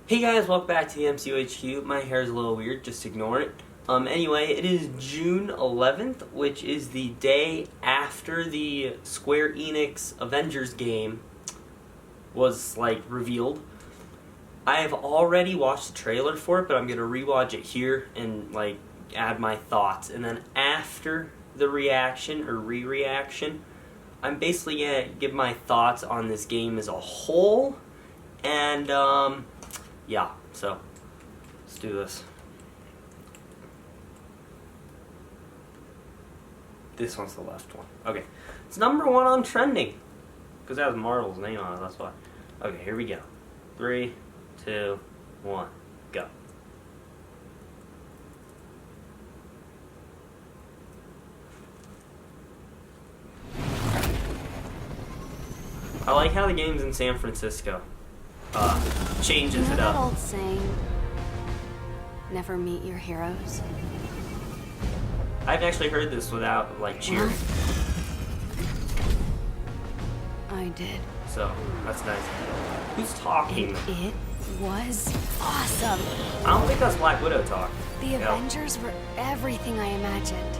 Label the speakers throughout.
Speaker 1: Hey guys, welcome back to the MCUHQ. My hair is a little weird, just ignore it. Anyway, it is June 11th, which is the day after the Square Enix Avengers Game was, revealed. I have already watched the trailer for it, but I'm going to rewatch it here and, add my thoughts. And then after the reaction, or re-reaction, I'm basically going to give my thoughts on this game as a whole. And, yeah, so let's do this. This one's the left one. Okay, it's number 1 on trending because it has Marvel's name on it. That's why. Okay, here we go. 3, 2, 1, go. I like how the game's in San Francisco. Changes it up.
Speaker 2: That old saying, never meet your heroes.
Speaker 1: I've actually heard this without cheering.
Speaker 2: I did.
Speaker 1: So that's nice. Who's talking?
Speaker 2: And it was awesome.
Speaker 1: I don't think that's Black Widow talking.
Speaker 2: The Avengers were everything I imagined.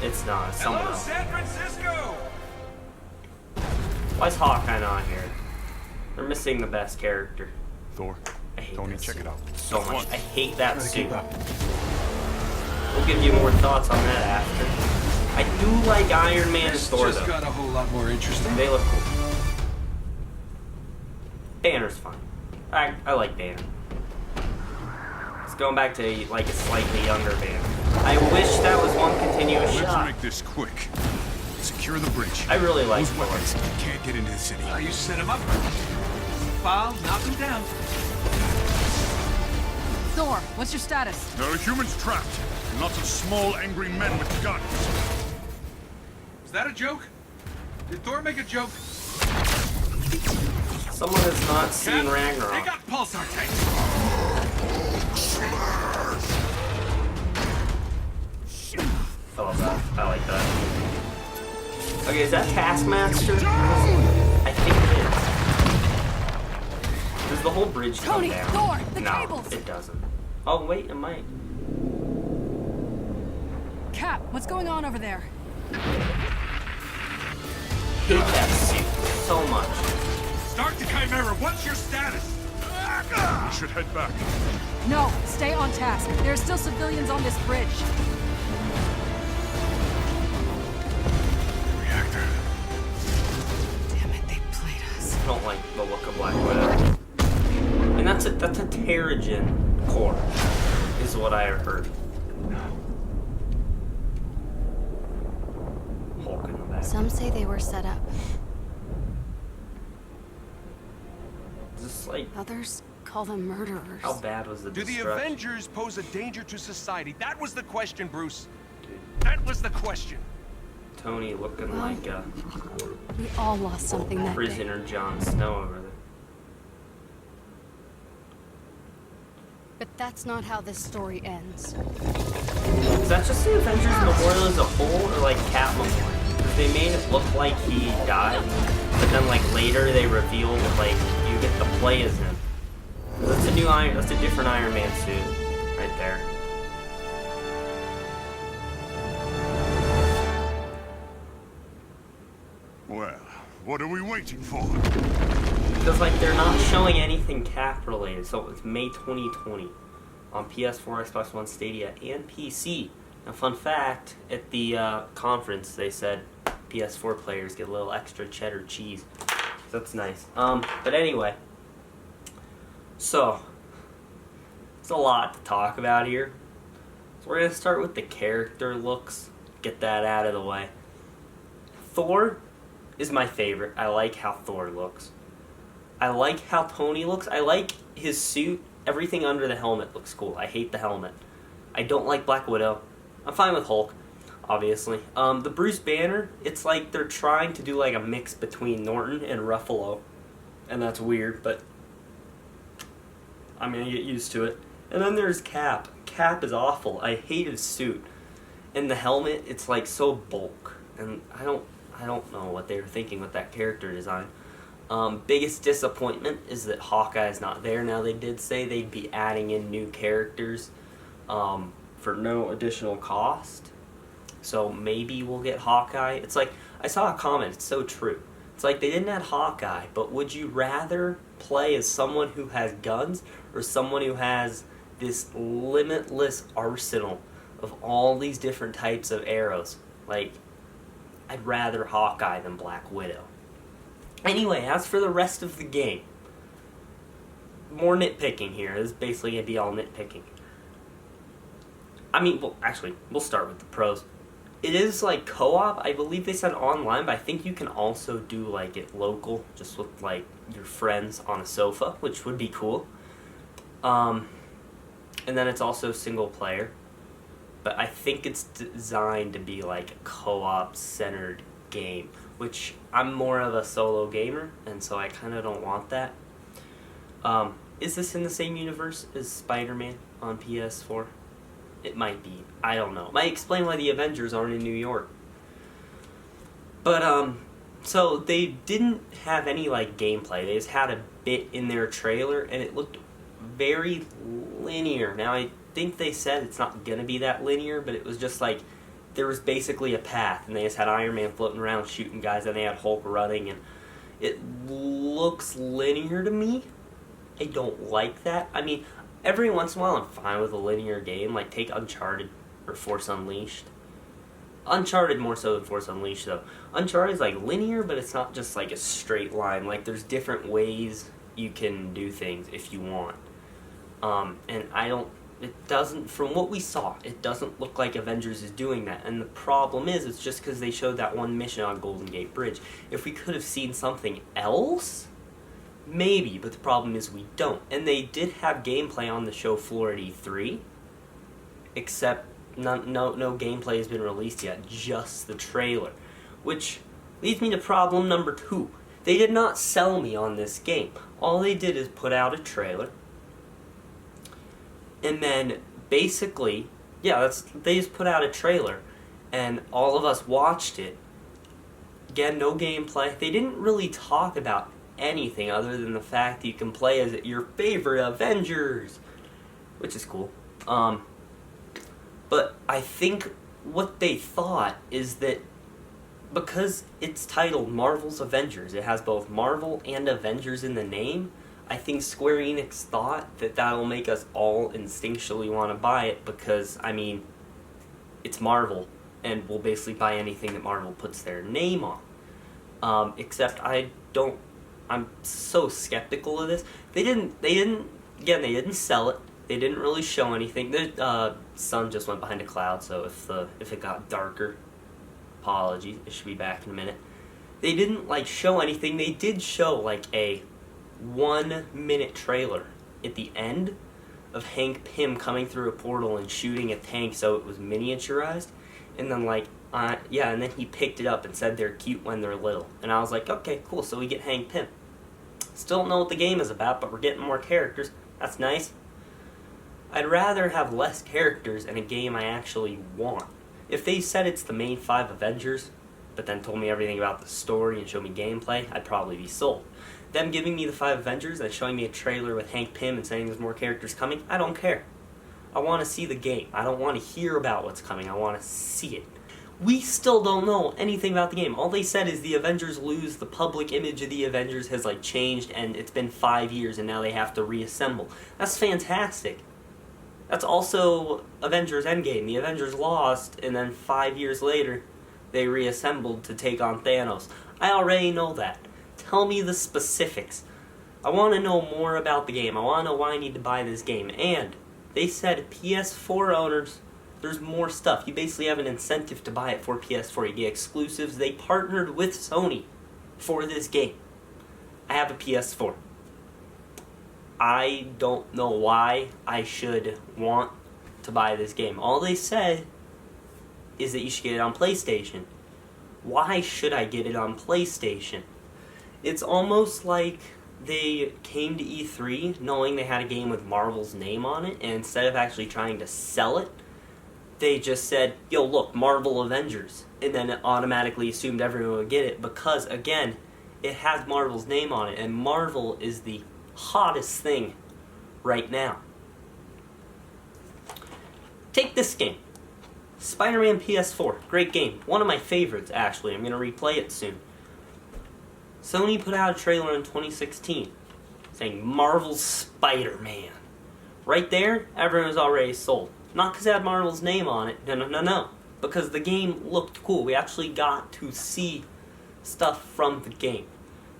Speaker 1: It's not. It's someone else.
Speaker 3: San Francisco!
Speaker 1: Why is Hawkeye not here? They're missing the best character.
Speaker 3: Thor,
Speaker 1: I hate
Speaker 3: Tony,
Speaker 1: that
Speaker 3: check
Speaker 1: suit
Speaker 3: it out.
Speaker 1: so much. I hate that suit.
Speaker 3: Keep up.
Speaker 1: We'll give you more thoughts on that after. I do like Iron Man and Thor
Speaker 3: Just
Speaker 1: though.
Speaker 3: got a whole lot more interesting.
Speaker 1: They look cool. Banner's fine. I like Banner. It's going back to a slightly younger Banner. I wish that was one continuous
Speaker 4: Let's
Speaker 1: shot.
Speaker 4: make this quick. Secure the bridge.
Speaker 1: I really like
Speaker 4: Those
Speaker 1: Thor.
Speaker 4: weapons can't get into the city.
Speaker 3: You set him up. Foul, knock him down.
Speaker 5: Thor, what's your status?
Speaker 4: There are humans trapped. Lots of small, angry men with guns.
Speaker 3: Is that a joke? Did Thor make a joke?
Speaker 1: Someone has not seen
Speaker 3: They
Speaker 1: Ragnarok.
Speaker 3: got pulsar tanks.
Speaker 1: I love that. I like that. Okay, is that Taskmaster? I think it is. Does the whole bridge come
Speaker 5: Tony,
Speaker 1: down?
Speaker 5: Thor, the
Speaker 1: No,
Speaker 5: cables!
Speaker 1: it doesn't. Oh, wait, it might.
Speaker 5: Cap, what's going on over there?
Speaker 1: Hate that suit so much.
Speaker 3: Start the Chimera. What's your status?
Speaker 4: We should head back.
Speaker 5: No, stay on task. There are still civilians on this bridge.
Speaker 4: Reactor.
Speaker 5: Damn it, they played us.
Speaker 1: I don't like the look of Black Widow. And that's a Terrigen core, is what I heard. Hulk in the back.
Speaker 2: Some say they were set up.
Speaker 1: Just
Speaker 2: Others call them murderers.
Speaker 1: how bad was the
Speaker 3: Do the
Speaker 1: destruction?
Speaker 3: Avengers pose a danger to society? That was the question, Bruce.
Speaker 1: Dude,
Speaker 3: That was the question.
Speaker 1: Tony looking like a
Speaker 2: We all lost something that day.
Speaker 1: prisoner Jon Snow over there.
Speaker 2: But that's not how this story ends.
Speaker 1: Is that just the Avengers Memorial as a whole, or Cap Memorial? Because they made it look like he died, but then later they revealed that you get to play as him. That's a new that's a different Iron Man suit, right there.
Speaker 4: Well, what are we waiting for?
Speaker 1: Because they're not showing anything Cap related, so it's May 2020 on PS4, Xbox One, Stadia, and PC. Now, fun fact, at the conference they said PS4 players get a little extra cheddar cheese. So that's nice. But anyway, so it's a lot to talk about here. So we're gonna start with the character looks. Get that out of the way. Thor is my favorite. I like how Thor looks. I like how Tony looks. I like his suit. Everything under the helmet looks cool. I hate the helmet. I don't like Black Widow. I'm fine with Hulk, obviously. The Bruce Banner, it's they're trying to do a mix between Norton and Ruffalo. And that's weird, but I'm gonna get used to it. And then there's Cap. Cap is awful. I hate his suit. And the helmet, it's so bulk. And I don't know what they were thinking with that character design. Biggest disappointment is that Hawkeye is not there. Now, they did say they'd be adding in new characters for no additional cost. So maybe we'll get Hawkeye. It's like, I saw a comment, it's so true. It's like they didn't add Hawkeye, but would you rather play as someone who has guns or someone who has this limitless arsenal of all these different types of arrows? Like, I'd rather Hawkeye than Black Widow. Anyway, as for the rest of the game, more nitpicking here. This is basically going to be all nitpicking. I mean, well, actually, we'll start with the pros. It is like co-op. I believe they said online, but I think you can also do like it local, just with like your friends on a sofa, which would be cool. And then it's also single player. But I think it's designed to be like a co-op centered game, which I'm more of a solo gamer, and so I kind of don't want that. Is this in the same universe as Spider-Man on PS4? It might be. I don't know. Might explain why the Avengers aren't in New York. But, so they didn't have any, like, gameplay. They just had a bit in their trailer, and it looked very linear. Now, I think they said it's not gonna be that linear, but it was just like, there was basically a path, and they just had Iron Man floating around shooting guys, and they had Hulk running, and it looks linear to me. I don't like that. I mean, every once in a while I'm fine with a linear game, like take Uncharted or Force Unleashed. Uncharted more so than Force Unleashed, though. Uncharted's like linear, but it's not just like a straight line. Like, there's different ways you can do things if you want. And it doesn't, from what we saw, it doesn't look like Avengers is doing that. And the problem is, it's just because they showed that one mission on Golden Gate Bridge. If we could have seen something else, maybe, but the problem is we don't. And they did have gameplay on the show floor at E3, except no gameplay has been released yet, just the trailer. Which leads me to problem number 2. They did not sell me on this game. All they did is put out a trailer, and then basically, they just put out a trailer, and all of us watched it. Again, no gameplay. They didn't really talk about anything other than the fact that you can play as your favorite Avengers, which is cool. But I think what they thought is that because it's titled Marvel's Avengers, it has both Marvel and Avengers in the name, I think Square Enix thought that that'll make us all instinctually want to buy it because, I mean, it's Marvel, and we'll basically buy anything that Marvel puts their name on. Except I'm so skeptical of this. They didn't sell it. They didn't really show anything. The sun just went behind a cloud, so if it got darker, apologies, it should be back in a minute. They didn't show anything. They did show a 1-minute trailer at the end of Hank Pym coming through a portal and shooting a tank so it was miniaturized, and then and then he picked it up and said they're cute when they're little. And I was like, okay, cool, so we get Hank Pym. Still don't know what the game is about, but we're getting more characters. That's nice. I'd rather have less characters in a game I actually want. If they said it's the main 5 Avengers, but then told me everything about the story and showed me gameplay, I'd probably be sold. Them giving me the 5 Avengers and showing me a trailer with Hank Pym and saying there's more characters coming, I don't care. I want to see the game. I don't want to hear about what's coming. I want to see it. We still don't know anything about the game. All they said is the Avengers lose, the public image of the Avengers has changed, and it's been 5 years and now they have to reassemble. That's fantastic. That's also Avengers Endgame. The Avengers lost, and then 5 years later, they reassembled to take on Thanos. I already know that. Tell me the specifics. I want to know more about the game. I want to know why I need to buy this game. And they said PS4 owners, there's more stuff. You basically have an incentive to buy it for PS4. You get exclusives. They partnered with Sony for this game. I have a PS4. I don't know why I should want to buy this game. All they said is that you should get it on PlayStation. Why should I get it on PlayStation? It's almost like they came to E3 knowing they had a game with Marvel's name on it, and instead of actually trying to sell it, they just said, yo, look, Marvel Avengers, and then it automatically assumed everyone would get it because, again, it has Marvel's name on it, and Marvel is the hottest thing right now. Take this game. Spider-Man PS4. Great game. One of my favorites, actually. I'm going to replay it soon. Sony put out a trailer in 2016 saying Marvel's Spider-Man. Right there, everyone was already sold. Not because it had Marvel's name on it. No. Because the game looked cool. We actually got to see stuff from the game.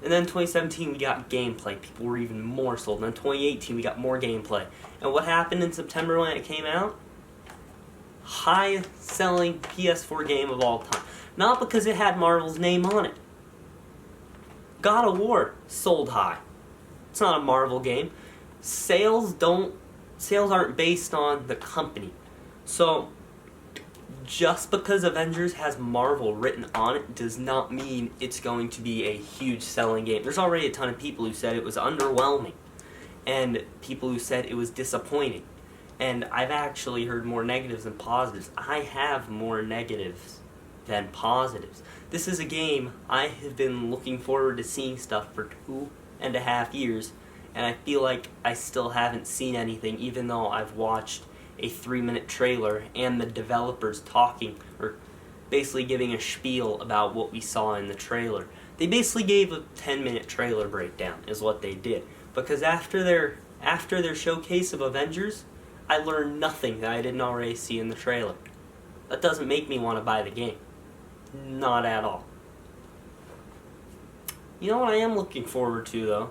Speaker 1: And then 2017 we got gameplay. People were even more sold. And then 2018 we got more gameplay. And what happened in September when it came out? High-selling PS4 game of all time. Not because it had Marvel's name on it. God of War sold high. It's not a Marvel game. Sales aren't based on the company. So just because Avengers has Marvel written on it does not mean it's going to be a huge selling game. There's already a ton of people who said it was underwhelming, and people who said it was disappointing. And I've actually heard more negatives than positives. I have more negatives than positives. This is a game I have been looking forward to seeing stuff for 2.5 years, and I feel like I still haven't seen anything, even though I've watched a 3-minute trailer and the developers talking, or basically giving a spiel about what we saw in the trailer. They basically gave a 10-minute trailer breakdown, is what they did. Because after their showcase of Avengers, I learned nothing that I didn't already see in the trailer. That doesn't make me want to buy the game. Not at all. You know what I am looking forward to, though?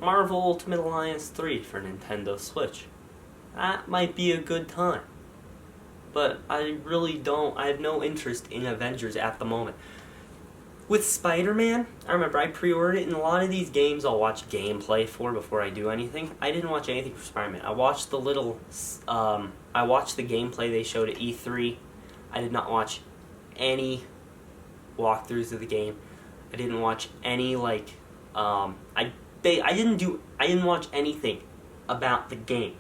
Speaker 1: Marvel Ultimate Alliance 3 for Nintendo Switch. That might be a good time. But I have no interest in Avengers at the moment. With Spider-Man, I remember I pre-ordered it, and a lot of these games I'll watch gameplay for before I do anything. I didn't watch anything for Spider-Man. I watched the gameplay they showed at E3. I did not watch any walkthroughs of the game. I didn't watch any, I didn't watch anything about the game.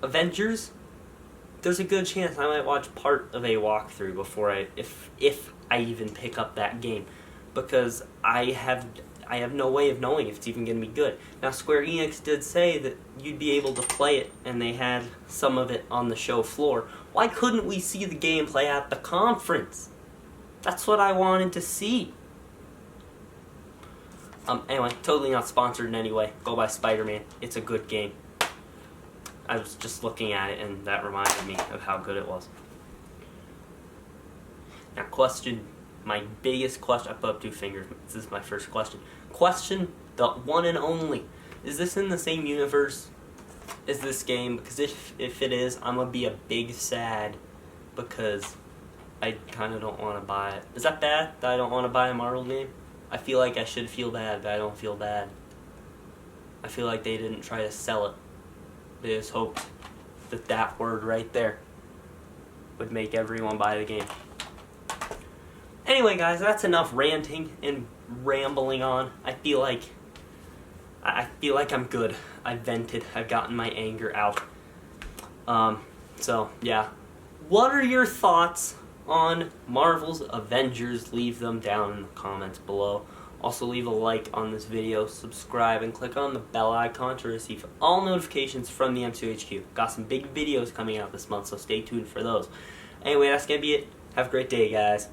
Speaker 1: Avengers, there's a good chance I might watch part of a walkthrough before if I even pick up that game, because I have no way of knowing if it's even going to be good. Now, Square Enix did say that you'd be able to play it, and they had some of it on the show floor. Why couldn't we see the gameplay at the conference? That's what I wanted to see. Anyway, totally not sponsored in any way. Go buy Spider-Man. It's a good game. I was just looking at it, and that reminded me of how good it was. Now, my biggest question, I put up 2 fingers, this is my first question. Question, the one and only, is this in the same universe as this game? Because if it is, I'm going to be a big sad, because I kind of don't want to buy it. Is that bad, that I don't want to buy a Marvel game? I feel like I should feel bad, but I don't feel bad. I feel like they didn't try to sell it. They just hoped that word right there would make everyone buy the game. Anyway, guys, that's enough ranting and rambling on. I feel like I'm good. I've vented. I've gotten my anger out. So, yeah. What are your thoughts on Marvel's Avengers? Leave them down in the comments below. Also, leave a like on this video, subscribe, and click on the bell icon to receive all notifications from the M2HQ. Got some big videos coming out this month, so stay tuned for those. Anyway, that's going to be it. Have a great day, guys.